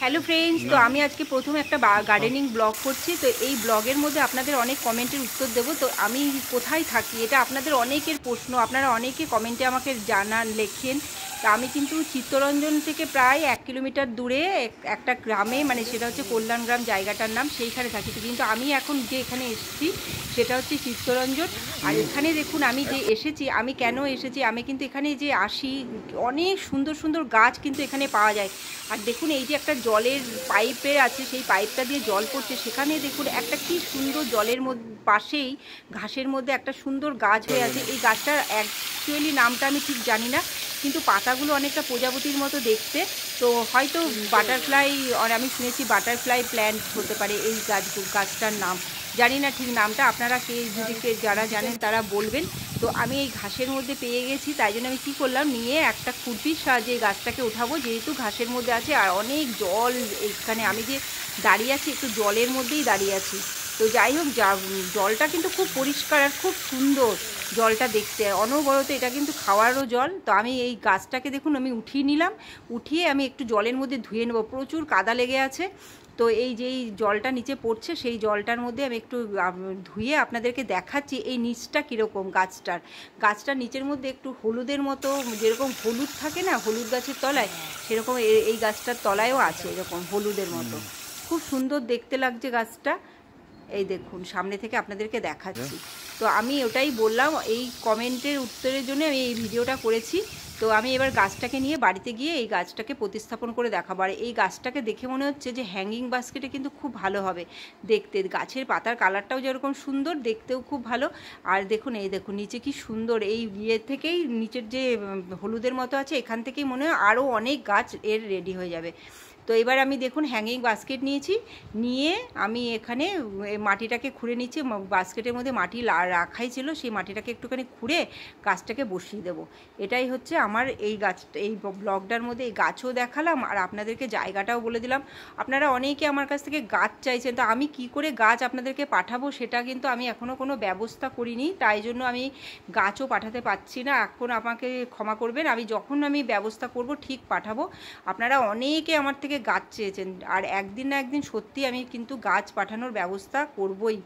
Hello friends, তো আমি আজকে প্রথম একটা গার্ডেনিং ব্লগ করছি। তো এই ব্লগের মধ্যে আপনাদের অনেক কমেন্টের উত্তর দেবো। তো আমি কোথায় থাকি এটা আপনাদের অনেকের প্রশ্ন, আপনারা অনেকে কমেন্টে আমাকে জানান, লেখেন। তা আমি কিন্তু চিত্তরঞ্জন থেকে প্রায় 1 কিলোমিটার দূরে একটা গ্রামে, মানে সেটা হচ্ছে কল্যাণ গ্রাম জায়গাটার নাম, সেইখানে থাকি। তো কিন্তু আমি এখন যে এখানে এসেছি সেটা হচ্ছে চিত্তরঞ্জন। আর এখানে দেখুন আমি যে এসেছি, আমি কেন এসেছি, আমি কিন্তু এখানে যে আসি অনেক সুন্দর সুন্দর গাছ কিন্তু এখানে পাওয়া যায়। আর দেখুন এই যে একটা জলের পাইপের আছে, সেই পাইপটা দিয়ে জল পড়ছে, সেখানে দেখুন একটা কি সুন্দর জলের মধ্যে পাশেই ঘাসের মধ্যে একটা সুন্দর গাছ হয়ে আছে। এই গাছটার অ্যাকচুয়ালি নামটা আমি ঠিক জানি না, কিন্তু পাতাগুলো অনেকটা প্রজাপতির মতো দেখতে। তো হয়তো বাটারফ্লাই, আর আমি শুনেছি বাটারফ্লাই প্ল্যান্ট হতে পারে এই গাছটার নাম, জানি না ঠিক নামটা। আপনারা যারা জানেন তারা বলবেন। তো আমি এই ঘাসের মধ্যে পেয়ে গেছি, তাই জন্য আমি কী করলাম, নিয়ে একটা খুরপির সাহায্যে এই গাছটাকে উঠাবো, যেহেতু ঘাসের মধ্যে আছে আর অনেক জল। এখানে আমি যে দাঁড়িয়ে আছি একটু জলের মধ্যেই দাঁড়িয়ে আছি। তো যাই হোক, জলটা কিন্তু খুব পরিষ্কার আর খুব সুন্দর জলটা দেখতে, অনবরত এটা কিন্তু খাওয়ারও জল। তো আমি এই গাছটাকে দেখুন আমি উঠিয়ে নিলাম, উঠিয়ে আমি একটু জলের মধ্যে ধুয়ে নেবো, প্রচুর কাদা লেগে আছে। তো এই যে এই জলটা নিচে পড়ছে, সেই জলটার মধ্যে আমি একটু ধুয়ে আপনাদেরকে দেখাচ্ছি এই নিচটা কীরকম। গাছটার নিচের মধ্যে একটু হলুদের মতো, যেরকম হলুদ থাকে না হলুদ গাছের তলায়, সেরকম এই গাছটার তলায়ও আছে এরকম হলুদের মতো। খুব সুন্দর দেখতে লাগছে গাছটা। এই দেখুন সামনে থেকে আপনাদেরকে দেখাচ্ছি। তো আমি ওটাই বললাম, এই কমেন্টের উত্তরের জন্য আমি এই ভিডিওটা করেছি। তো আমি এবার গাছটাকে নিয়ে বাড়িতে গিয়ে এই গাছটাকে প্রতিস্থাপন করে দেখাবো। আর এই গাছটাকে দেখে মনে হচ্ছে যে হ্যাঙ্গিং বাস্কেটে কিন্তু খুব ভালো হবে দেখতে। গাছের পাতার কালারটাও যেরকম সুন্দর, দেখতেও খুব ভালো। আর দেখুন এই দেখুন নিচে কি সুন্দর, এই থেকেই নিচের যে হলুদের মতো আছে, এখান থেকেই মনে হয় আরও অনেক গাছ এর রেডি হয়ে যাবে। তো এবার আমি দেখুন হ্যাঙ্গিং বাস্কেট নিয়েছি, নিয়ে আমি এখানে মাটিটাকে খুঁড়ে নিচ্ছি। বাস্কেটের মধ্যে মাটি রাখাই ছিল, সেই মাটিটাকে একটুখানি খুঁড়ে গাছটাকে বসিয়ে দেবো। এটাই হচ্ছে আমার এই গাছটা, এই ব্লগটার মধ্যে এই গাছও দেখালাম আর আপনাদেরকে জায়গাটাও বলে দিলাম। আপনারা অনেকে আমার কাছ থেকে গাছ চাইছেন, তো আমি কি করে গাছ আপনাদেরকে পাঠাবো সেটা কিন্তু আমি এখনও কোনো ব্যবস্থা করিনি, তাই জন্য আমি গাছও পাঠাতে পারছি না। এখন আমাকে ক্ষমা করবেন, আমি যখন আমি ব্যবস্থা করব ঠিক পাঠাবো। আপনারা অনেকে আমার থেকে গাছ চেয়েছেন, আর একদিন না একদিন সত্যি আমি কিন্তু গাছ পাঠানোর ব্যবস্থা করবই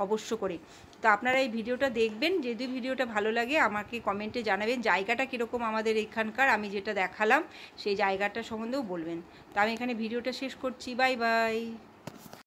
অবশ্য করে। তো আপনারা এই ভিডিওটা দেখবেন, যদি ভিডিওটা ভালো লাগে আমাকে কমেন্টে জানাবেন জায়গাটা কীরকম আমাদের এখানকার, আমি যেটা দেখালাম সেই জায়গাটা সম্বন্ধেও বলবেন। তো আমি এখানে ভিডিওটা শেষ করছি, বাই বাই।